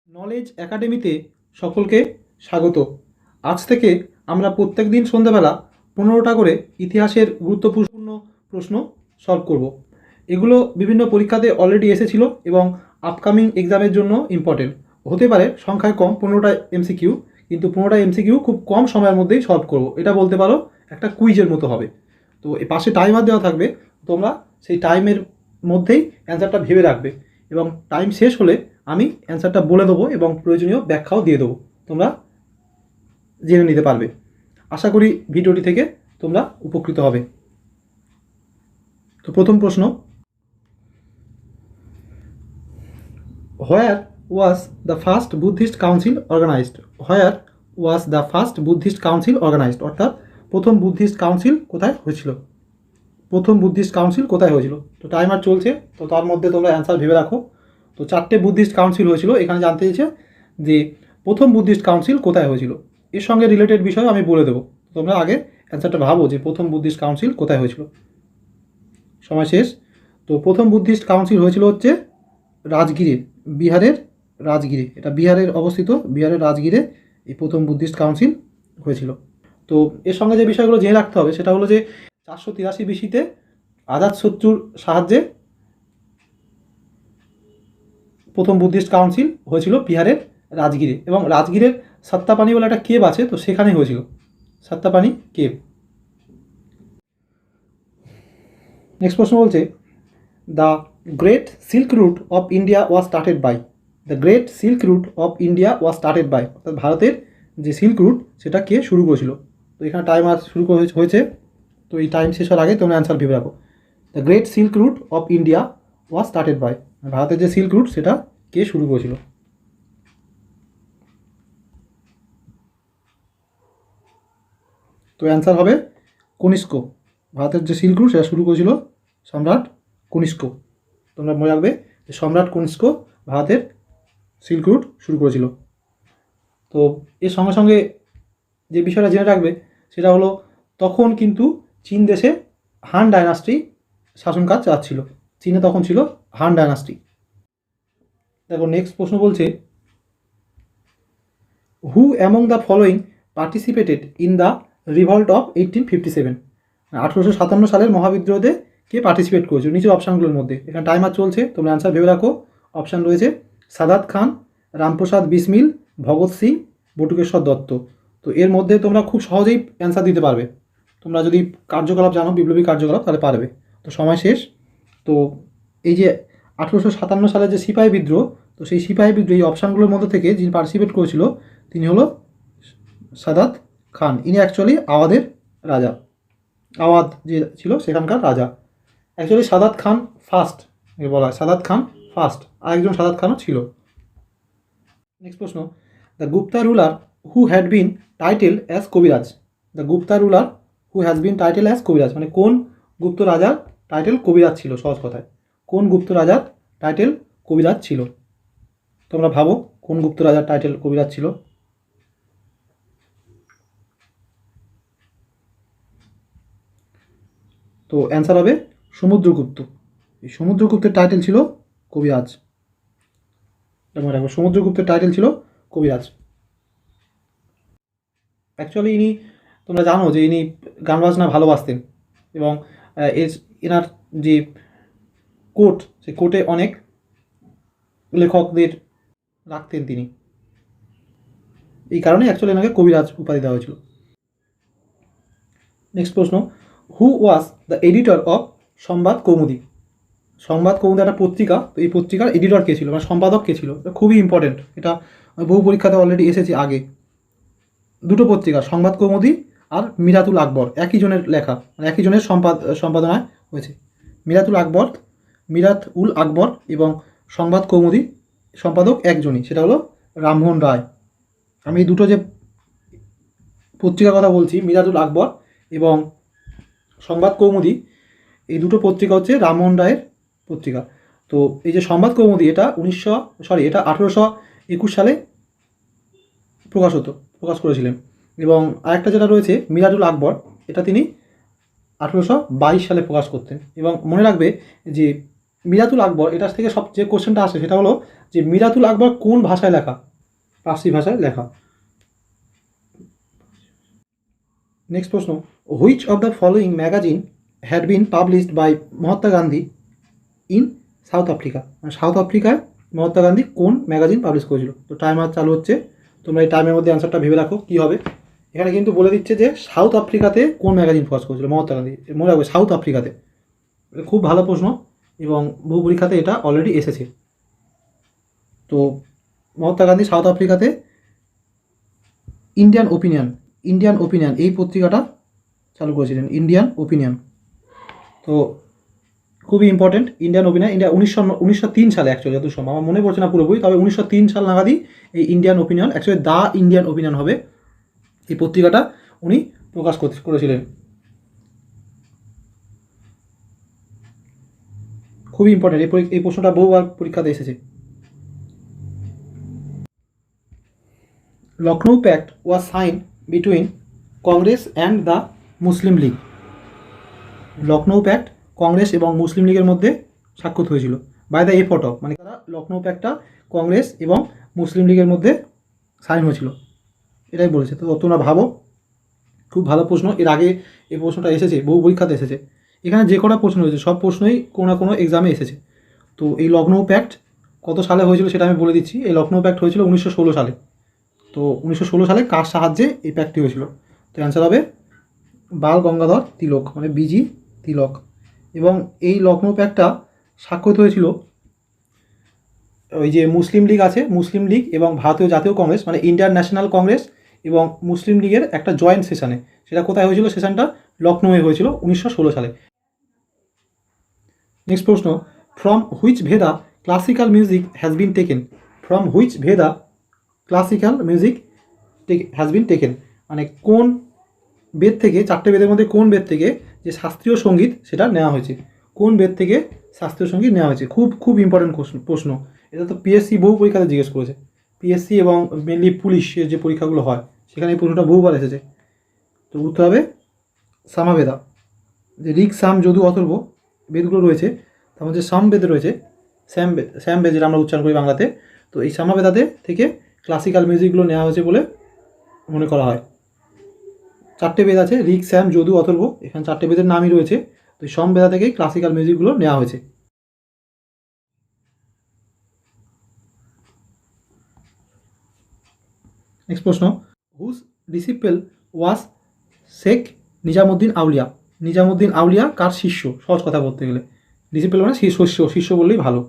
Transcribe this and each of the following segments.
Knowledge একাডেমিতে সকলকে স্বাগত। আজ থেকে আমরা প্রত্যেক দিন সন্ধ্যাবেলা 15টা করে ইতিহাসের গুরুত্বপূর্ণ প্রশ্ন সলভ করব। এগুলো বিভিন্ন পরীক্ষাতে অলরেডি এসেছিল এবং আপকামিং এক্সামের জন্য ইম্পর্টেন্ট হতে পারে। সংখ্যায় কম 15টা এমসিকিউ, কিন্তু 15টা এমসিকিউ খুব কম সময়ের মধ্যেই সলভ করব। এটা বলতে পারো একটা কুইজের মতো হবে। তো এর পাশে টাইমার দেওয়া থাকবে, তোমরা সেই টাইমের মধ্যেই অ্যান্সারটা ভেবে রাখবে এবং টাইম শেষ হলে আমি অ্যান্সারটা বলে দেবো এবং প্রয়োজনীয় ব্যাখ্যাও দিয়ে দেবো, তোমরা জেনে নিতে পারবে। আশা করি ভিডিওটি থেকে তোমরা উপকৃত হবে। তো প্রথম প্রশ্ন, where was the first Buddhist council organized? Where was the first Buddhist council organized, অর্থাৎ প্রথম বুদ্ধিস্ট কাউন্সিল কোথায় হয়েছিল? প্রথম বুদ্ধিস্ট কাউন্সিল কোথায় হয়েছিল? তো টাইমার চলছে, তো তার মধ্যে তোমরা অ্যান্সার ভেবে রাখো। তো 4টে বুদ্ধিস্ট কাউন্সিল হয়েছিল, এখানে জানতে চেয়েছে যে প্রথম বুদ্ধিস্ট কাউন্সিল কোথায় হয়েছিল। এর সঙ্গে রিলেটেড বিষয় আমি বলে দেবো, তোমরা আগে অ্যান্সারটা ভাবো যে প্রথম বুদ্ধিস্ট কাউন্সিল কোথায় হয়েছিল। সময় শেষ। তো প্রথম বুদ্ধিস্ট কাউন্সিল হয়েছিল হচ্ছে রাজগিরে, বিহারের রাজগিরে। এটা বিহারের অবস্থিত, বিহারের রাজগিরে এই প্রথম বুদ্ধিস্ট কাউন্সিল হয়েছিল। তো এর সঙ্গে যে বিষয়গুলো জেনে রাখতে হবে সেটা হলো যে 483 বিসিতে আজাতশত্রুর সাহায্যে প্রথম বুদ্ধিস্ট কাউন্সিল হয়েছিল বিহারের রাজগিরে, এবং রাজগিরের সাত্তাপানি বলে একটা কেভ আছে, তো সেখানেই হয়েছিল, সাত্তাপানি কেভ। নেক্সট প্রশ্ন বলছে, the great silk route of India was started by? The great silk route of India was started by, অর্থাৎ ভারতের যে সিল্ক রুট সেটা কে শুরু করেছিল? তো এখানে টাইমার শুরু হয়েছে, তো এই টাইম শেষ হওয়ার আগে তোমরা অ্যান্সার ভেবে রাখো। The great silk route of India was started by, ভারতের যে সিল্ক রুট সেটা কে শুরু করেছিল? তো অ্যান্সার হবে কনিষ্ক। ভারতের যে সিল্ক রুট সেটা শুরু করেছিল সম্রাট কনিষ্ক। তোমরা মনে রাখবে যে সম্রাট কনিষ্ক ভারতের সিল্ক রুট শুরু করেছিল। তো এর সঙ্গে সঙ্গে যে বিষয়টা জেনে রাখবে সেটা হলো তখন কিন্তু চীন দেশে হান ডায়নাস্টি শাসনকাজ চালাচ্ছিল। চীনে তখন ছিল হান ডায়নাস্টি। দেখো নেক্সট প্রশ্ন বলছে, হু among the following participated in the revolt of 1857? 1857 সালের মহাবিদ্রোহে কে পার্টিসিপেট করেছিল নিচের অপশানগুলোর মধ্যে? এখানে টাইমার চলছে, তোমরা অ্যান্সার ভেবে রাখো। অপশান রয়েছে সাদাত খান, রামপ্রসাদ বিসমিল, ভগৎ সিং, বটুকেশ্বর দত্ত। তো এর মধ্যে তোমরা খুব সহজেই অ্যান্সার দিতে পারবে, তোমরা যদি কার্যকলাপ জানো, বিপ্লবী কার্যকলাপ, তাহলে পারবে। তো সময় শেষ। তো এই যে 1857 সালের যে সিপাহী বিদ্রোহ, তো সেই সিপাহী বিদ্রোহ এই অপশানগুলোর মধ্যে থেকে যিনি পার্টিসিপেট করেছিল তিনি হলো সাদাত খান। ইনি অ্যাকচুয়ালি আওয়াদের রাজা, আওয়াদ যে ছিল সেখানকার রাজা। অ্যাকচুয়ালি সাদাত খান ফার্স্ট বলা হয়, সাদাত খান ফার্স্ট, আরেকজন সাদাত খানও ছিল। নেক্সট প্রশ্ন, the Gupta ruler who had been title as Kaviraj? The Gupta ruler who has been title as Kaviraj, মানে কোন গুপ্ত রাজার টাইটেল কবিরাজ ছিল? সহজ কথায়, কোন গুপ্ত রাজার টাইটেল কবিরাজ ছিল? তোমরা ভাবো কোন গুপ্ত রাজার টাইটেল কবিরাজ ছিল? তো অ্যান্সার হবে সমুদ্রগুপ্ত। এই সমুদ্রগুপ্তের টাইটেল ছিল কবিরাজ। মনে রাখবো, সমুদ্রগুপ্তের টাইটেল ছিল কবিরাজ। অ্যাকচুয়ালি ইনি, তোমরা জানো যে ইনি গান বাজনা ভালোবাসতেন এবং এনার যে কোর্ট, সেই কোর্টে অনেক লেখকদের রাখতেন তিনি, এই কারণে অ্যাকচুয়ালি এনাকে কবিরাজ উপাধি দেওয়া হয়েছিল। নেক্সট প্রশ্ন, হু ওয়াজ দ্য এডিটর অফ সংবাদ কৌমুদি? সংবাদ কৌমুদি একটা পত্রিকা, তো এই পত্রিকার এডিটর কে ছিল, মানে সম্পাদক কে ছিল? এটা খুবই ইম্পর্টেন্ট, এটা বহু পরীক্ষাতে অলরেডি এসেছে আগে। দুটো পত্রিকা, সংবাদ কৌমুদি আর মিরাতুল আকবর, একই জনের লেখা, মানে একই জনের সম্পাদনায় হয়েছে। মিরাত উল আকবর এবং সংবাদ কৌমুদি সম্পাদক একজনই, সেটা হলো রামমোহন রায়। আমি এই দুটো যে পত্রিকার কথা বলছি, মিরাতুল আকবর এবং সংবাদ কৌমুদি, এই দুটো পত্রিকা হচ্ছে রামমোহন রায়ের পত্রিকা। তো এই যে সংবাদ কৌমুদি, এটা 1821 সালে প্রকাশ করেছিলেন, এবং আরেকটা যেটা রয়েছে মিরাতুল আকবর, এটা তিনি 1822 সালে প্রকাশ করতেন। এবং মনে রাখবে যে মিরাতুল আকবর, এটা থেকে সব যে কোশ্চেনটা আসে সেটা হলো যে মিরাতুল আকবর কোন ভাষায় লেখা? পার্সি ভাষায় লেখা। নেক্সট প্রশ্ন, which of the following magazine had been published by Mahatma Gandhi in South Africa? South আফ্রিকায় মহাত্মা গান্ধী কোন ম্যাগাজিন পাবলিশ করেছিল? তো টাইমার চালু হচ্ছে, তোমরা এই টাইমের মধ্যে অ্যান্সারটা ভেবে রাখো কী হবে। এখানে কিন্তু বলে দিচ্ছে যে সাউথ আফ্রিকাতে কোন ম্যাগাজিন প্রকাশ করেছিল মহাত্মা গান্ধী, মনে রাখবে সাউথ আফ্রিকাতে। খুব ভালো প্রশ্ন এবং বহু পরীক্ষাতে এটা অলরেডি এসেছে। তো মহাত্মা গান্ধী সাউথ আফ্রিকাতে ইন্ডিয়ান ওপিনিয়ন এই পত্রিকাটা চালু করেছিলেন, ইন্ডিয়ান ওপিনিয়ন। তো খুবই ইম্পর্টেন্ট ইন্ডিয়ান ওপিনিয়ন। ইন্ডিয়া 1903 সালে অ্যাকচুয়ালি, যত সম্ভব আমার মনে পড়ছে না পুরোপুরি, তবে 1903 সাল নাগাদই এই Indian opinion, actually the Indian opinion হবে এই পত্রিকাটা, উনি প্রকাশ করেছিলেন। খুবই ইম্পর্টেন্ট এই প্রশ্নটা বহুবার পরীক্ষাতে এসেছে। Lucknow pact was sign between Congress and the Muslim League. Lucknow pact Congress এবং মুসলিম লীগের মধ্যে স্বাক্ষরিত হয়েছিল বাই দ্য এফর্ট অফ, মানে তারা লখনৌ প্যাক্টটা কংগ্রেস এবং মুসলিম লীগের মধ্যে সাইন হয়েছিল, এটাই বলেছে। তো তোমরা ভাবো, খুব ভালো প্রশ্ন, এর আগে এই প্রশ্নটা এসেছে, বহু পরীক্ষাতে এসেছে। এখানে যে কটা প্রশ্ন হয়েছে সব প্রশ্নই কোনো না কোনো এক্সামে এসেছে। তো এই লখনৌ প্যাক্ট কত সালে হয়েছিল সেটা আমি বলে দিচ্ছি। এই লখনৌ প্যাক্ট হয়েছিল 1916 সালে। তো 1916 সালে কার সাহায্যে এই প্যাক্টটি হয়েছিল? তো অ্যান্সার হবে বাল গঙ্গাধর তিলক, মানে বিজি তিলক। এবং এই লখনৌ প্যাক্টটা স্বাক্ষরিত হয়েছিল ওই যে মুসলিম লীগ আছে, মুসলিম লীগ এবং ভারতীয় জাতীয় কংগ্রেস, মানে ইন্ডিয়ান ন্যাশনাল কংগ্রেস এবং মুসলিম লীগের একটা জয়েন্ট সেশনে। সেটা কোথায় হয়েছিল? সেশনটা লখনৌয়ে হয়েছিল 1916 সালে। নেক্সট প্রশ্ন, from which Veda classical music has been taken? From which Veda classical music has been taken, মানে কোন বেদ থেকে, চারটে বেদের মধ্যে কোন বেদ থেকে যে শাস্ত্রীয় সঙ্গীত সেটা নেওয়া হয়েছে? কোন বেদ থেকে শাস্ত্রীয় সঙ্গীত নেওয়া হয়েছে? খুব খুব ইম্পর্টেন্ট প্রশ্ন। এটা তো পিএসসি বহু পরীক্ষাতে জিজ্ঞেস করেছে, পিএসসি এবং মেনলি পুলিশের যে পরীক্ষাগুলো হয় সেখানে এই প্রশ্নটা বহুবার এসেছে। তো উত্তর হবে সামাবেদা। যে ঋক সাম যদু অথর্ব বেদগুলো রয়েছে তার মধ্যে সামবেদ রয়েছে, শ্যামবেদ যেটা আমরা উচ্চারণ করি বাংলাতে। তো এই সামাবেদাতে থেকে ক্লাসিক্যাল মিউজিকগুলো নেওয়া হয়েছে বলে মনে করা হয়। চারটে বেদ আছে, ঋক শ্যাম যদু অথর্ব, এখানে চারটে বেদের নামই রয়েছে। তো এই সমবেদা থেকেই ক্লাসিক্যাল মিউজিকগুলো নেওয়া হয়েছে। নেক্সট প্রশ্ন, হুজ ডিসিপল ওয়াজ শেখ নিজামুদ্দিন আউলিয়া? নিজামুদ্দিন আউলিয়া কার শিষ্য? সহজ কথা বলতে গেলে ডিসিপল মানে শিষ্য বললেই ভালো।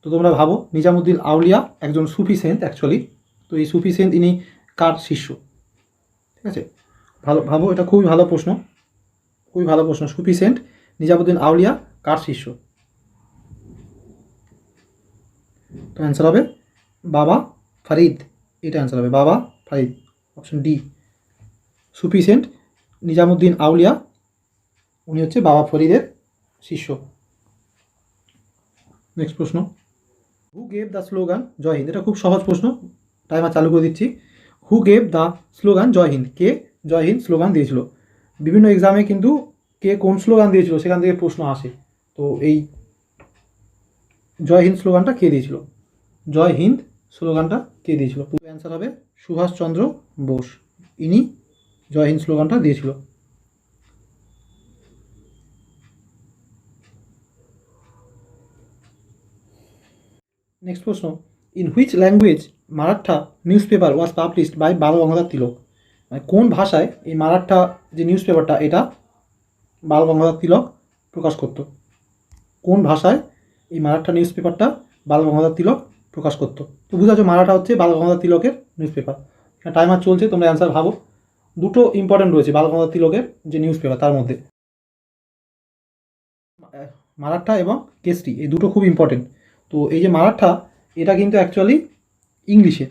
তো তোমরা ভাবো, নিজামুদ্দিন আউলিয়া একজন সুফি সেন্ট অ্যাকচুয়ালি। তো এই সুফি সেন্ট ইনি কার শিষ্য? ঠিক আছে, ভালো ভাবো, এটা খুবই ভালো প্রশ্ন, খুবই ভালো প্রশ্ন। সুফি সেন্ট নিজামুদ্দিন আউলিয়া কার শিষ্য? তো অ্যান্সার হবে বাবা ফরিদ, এটা অ্যান্সার হবে Baba Farid, option D. Sufi saint Nizamuddin Auliya উনি হচ্ছে বাবা ফরিদের শিষ্য। নেক্সট প্রশ্ন, who gave the slogan Jai Hind? এটা খুব সহজ প্রশ্ন, টাইমার চালু করে দিচ্ছি। Who gave the slogan Jai Hind? কে জয় হিন্দ স্লোগান দিয়েছিল? বিভিন্ন এক্সামে কিন্তু কে কোন স্লোগান দিয়েছিল সেখান থেকে প্রশ্ন আসে। তো এই জয় হিন্দ স্লোগানটা কে দিয়েছিল? জয় হিন্দ স্লোগানটা কে দিয়েছিল? পুরো অ্যান্সার হবে সুভাষচন্দ্র বোস, ইনি জয় হিন্দ স্লোগানটা দিয়েছিল। নেক্সট প্রশ্ন, in which language Maratha newspaper was published by Bal Gangadhar Tilak? মানে কোন ভাষায় এই মারাঠা যে নিউজ পেপারটা এটা বাল গঙ্গাধর তিলক প্রকাশ করত? কোন ভাষায় এই মারাঠা নিউজ পেপারটা বাল গঙ্গাধর তিলক প্রকাশ করত? তো বুঝা যাচ্ছে মারাঠা হচ্ছে বাল গঙ্গাধর তিলকের নিউজ পেপার। টাইমার চলছে, তোমরা অ্যান্সার ভাবো। দুটো ইম্পর্টেন্ট রয়েছে বাল গঙ্গাধর তিলকের যে নিউজ পেপার, তার মধ্যে মারাঠা এবং কেসরি, এই দুটো খুব ইম্পর্টেন্ট। তো এই যে মারাঠা, এটা কিন্তু অ্যাকচুয়ালি ইংলিশে,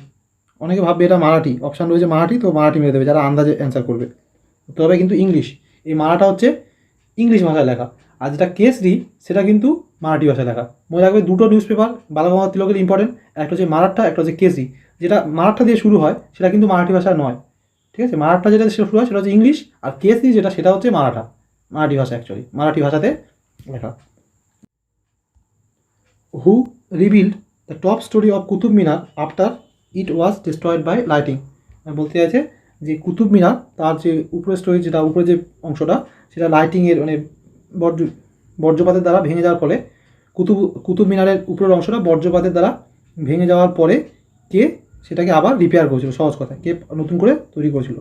অনেকে ভাববে এটা মারাঠি, অপশান রয়েছে মারাঠি, তো মারাঠি মেরে দেবে যারা আন্দাজে অ্যান্সার করবে। তবে কিন্তু ইংলিশ, এই মারাঠা হচ্ছে ইংলিশ ভাষায় লেখা, আর যেটা কেসরি সেটা কিন্তু মারাঠি ভাষায় লেখা। মনে রাখবে দুটো নিউজ পেপার বাল গঙ্গাধর তিলকের ইম্পর্টেন্ট, একটা হচ্ছে মারাঠা, একটা হচ্ছে কেসরি। যেটা মারাঠা দিয়ে শুরু হয় সেটা কিন্তু মারাঠি ভাষা নয়, ঠিক আছে। মারাঠা যেটা শুরু হয় সেটা হচ্ছে ইংলিশ, আর কেসরি যেটা সেটা হচ্ছে মারাঠি ভাষা, অ্যাকচুয়ালি মারাঠি ভাষাতে লেখা। Who rebuild the top storey of Qutub Minar after it was destroyed by lighting. বলতে চাইছে যে কুতুব মিনার তার যে উপরের স্টোরি, যেটা উপরে যে অংশটা, সেটা লাইটিংয়ের মানে বর্জ্যপাতের দ্বারা ভেঙে যাওয়ার ফলে কুতুব মিনারের উপরের অংশটা বর্জ্যপাতের দ্বারা ভেঙে যাওয়ার পরে কে সেটাকে আবার রিপেয়ার করেছিল, সহজ কথা, কে নতুন করে তৈরি করেছিল।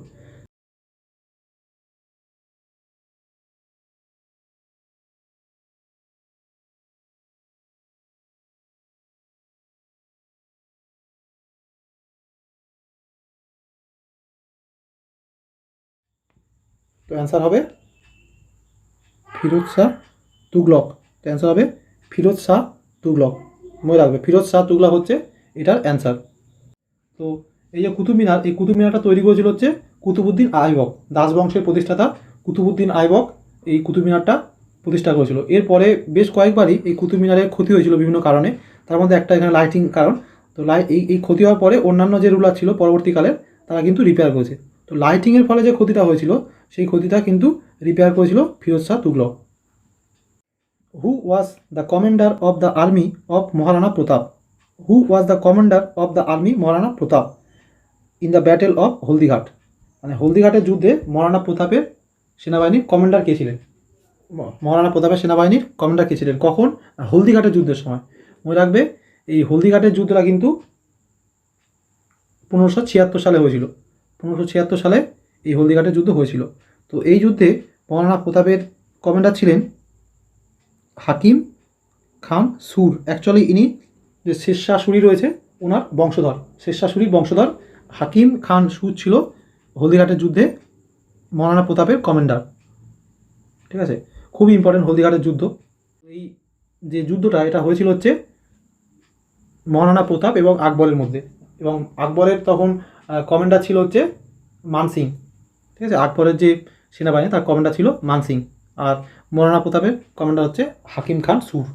তো অ্যান্সার হবে ফিরোজ শাহ তুগলক। তো অ্যান্সার হবে ফিরোজ শাহ তুগলক। মনে রাখবে, ফিরোজ শাহ তুগলক হচ্ছে এটার অ্যান্সার। তো এই যে কুতুব মিনার, এই কুতুব মিনারটা তৈরি করেছিল হচ্ছে কুতুবুদ্দিন আইবক, দাস বংশের প্রতিষ্ঠাতা কুতুবুদ্দিন আইবক এই কুতুব মিনারটা প্রতিষ্ঠা করেছিল। এরপরে বেশ কয়েকবারই এই কুতুব মিনারের ক্ষতি হয়েছিল বিভিন্ন কারণে, তার মধ্যে একটা এখানে লাইটিং কারণ। তো এই ক্ষতি হওয়ার পরে অন্যান্য যে রুলার ছিল পরবর্তীকালের, তারা কিন্তু রিপেয়ার করেছে। তো লাইটিংয়ের ফলে যে ক্ষতিটা হয়েছিল, সেই ক্ষতিটা কিন্তু রিপেয়ার করেছিল Firoz Shah Tughlaq. Who was the commander of the army of Maharana Pratap? Who was the commander of the army Maharana Pratap in the battle of Haldighati? মানে হলদিঘাটের যুদ্ধে মহারানা প্রতাপের সেনাবাহিনীর কমান্ডার কে ছিলেন? মহারানা প্রতাপের সেনাবাহিনীর কমান্ডার কে ছিলেন কখন? হলদিঘাটের যুদ্ধের সময়। মনে রাখবে, এই হলদিঘাটের যুদ্ধটা কিন্তু 1576 সালে হয়েছিল। 1576 সালে এই হলদিঘাটের যুদ্ধ হয়েছিল। তো এই যুদ্ধে মহারানা প্রতাপের কমান্ডার ছিলেন হাকিম খান সুর। অ্যাকচুয়ালি ইনি যে শেরশাহ সুরি রয়েছে, ওনার বংশধর, শেরশাহ সুরির বংশধর হাকিম খান সুর ছিল হলদিঘাটের যুদ্ধে মহারানা প্রতাপের কমান্ডার। ঠিক আছে, খুবই ইম্পর্টেন্ট হলদিঘাটের যুদ্ধ। এই যে যুদ্ধটা, এটা হয়েছিল হচ্ছে মহারানা প্রতাপ এবং আকবরের মধ্যে, এবং আকবরের তখন কমান্ডার ছিল হচ্ছে মানসিং। ঠিক আছে, আকবরের যে সেনাবাহিনী তার কমান্ডার ছিল মানসিং, আর মহারানা প্রতাপের কমান্ডার হচ্ছে হাকিম খান সুর।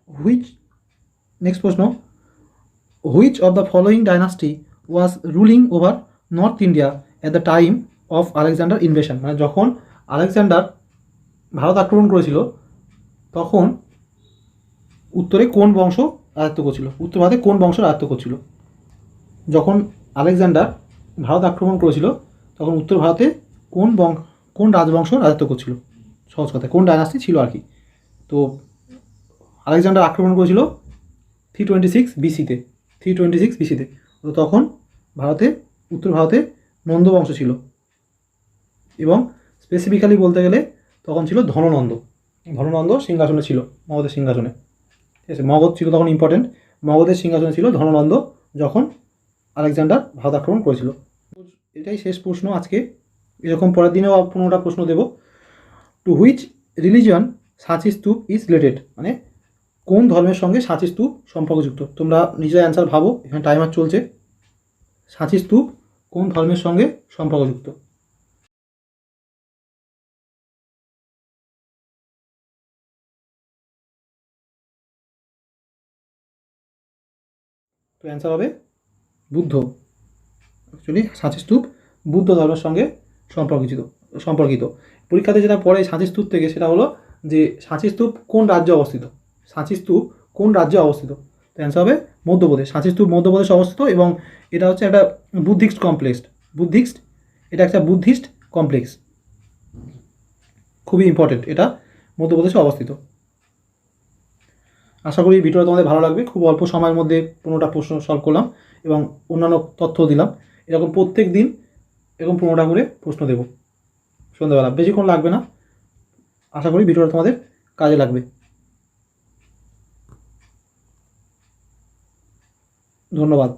হুইচ নেক্সট প্রশ্ন, which of the following dynasty was ruling over north India at the time of Alexander invasion? মানে যখন আলেকজান্ডার ভারত আক্রমণ করেছিল, তখন উত্তরে কোন বংশ রাজত্ব করছিল? উত্তর ভারতে কোন বংশ রাজত্ব করছিল? যখন আলেকজান্ডার ভারত আক্রমণ করেছিল, তখন উত্তর ভারতে কোন রাজবংশ রাজত্ব করছিল? সহজ কথা, কোন ডাইনাস্টি ছিল আর কি। তো আলেকজান্ডার আক্রমণ করেছিল 326 বিসিতে। 326 বিসিতে। তো তখন ভারতে, উত্তর ভারতে নন্দ বংশ ছিল, এবং স্পেসিফিক্যালি বলতে গেলে তখন ছিল ধননন্দ। ধননন্দ সিংহাসনে ছিল, মগধের সিংহাসনে। ঠিক আছে, মগধ ছিল তখন ইম্পর্টেন্ট। মগধের সিংহাসনে ছিল ধননন্দ যখন আলেকজান্ডার ভারত আক্রমণ করেছিল। এটাই শেষ প্রশ্ন আজকে। এরকম পরের দিনেও 15টা প্রশ্ন দেব। টু হুইচ রিলিজিয়ন সাঁচি স্তূপ ইজ রিলেটেড? মানে কোন ধর্মের সঙ্গে সাঁচি স্তূপ সম্পর্কযুক্ত? তোমরা নিজের অ্যান্সার ভাবো, এখানে টাইমার চলছে। সাঁচি স্তূপ কোন ধর্মের সঙ্গে সম্পর্কযুক্ত? তো অ্যান্সার হবে বুদ্ধ। অ্যাকচুয়ালি সাঁচি স্তূপ বুদ্ধ ধর্মের সঙ্গে সম্পর্কিত। পরীক্ষাতে যেটা পড়ে সাঁচি স্তূপ থেকে, সেটা হলো যে সাঁচি স্তূপ কোন রাজ্যে অবস্থিত? সাঁচি স্তূপ কোন রাজ্যে অবস্থিত? তো অ্যান্সার হবে মধ্যপ্রদেশ। সাঁচি স্তূপ মধ্যপ্রদেশে অবস্থিত, এবং এটা হচ্ছে একটা বুদ্ধিস্ট কমপ্লেক্স। এটা একটা বুদ্ধিস্ট কমপ্লেক্স, খুবই ইম্পর্টেন্ট। এটা মধ্যপ্রদেশে অবস্থিত। আশা করি ভিডিওটা তোমাদের ভালো লাগবে। খুব অল্প সময়ের মধ্যে 15টা প্রশ্ন সলভ করলাম এবং অন্যান্য তথ্য দিলাম। এরকম প্রত্যেক দিন এরকম 15টা করে প্রশ্ন দেবো সন্ধ্যাবেলা, বেশিক্ষণ লাগবে না। আশা করি ভিডিওটা তোমাদের কাজে লাগবে। ধন্যবাদ।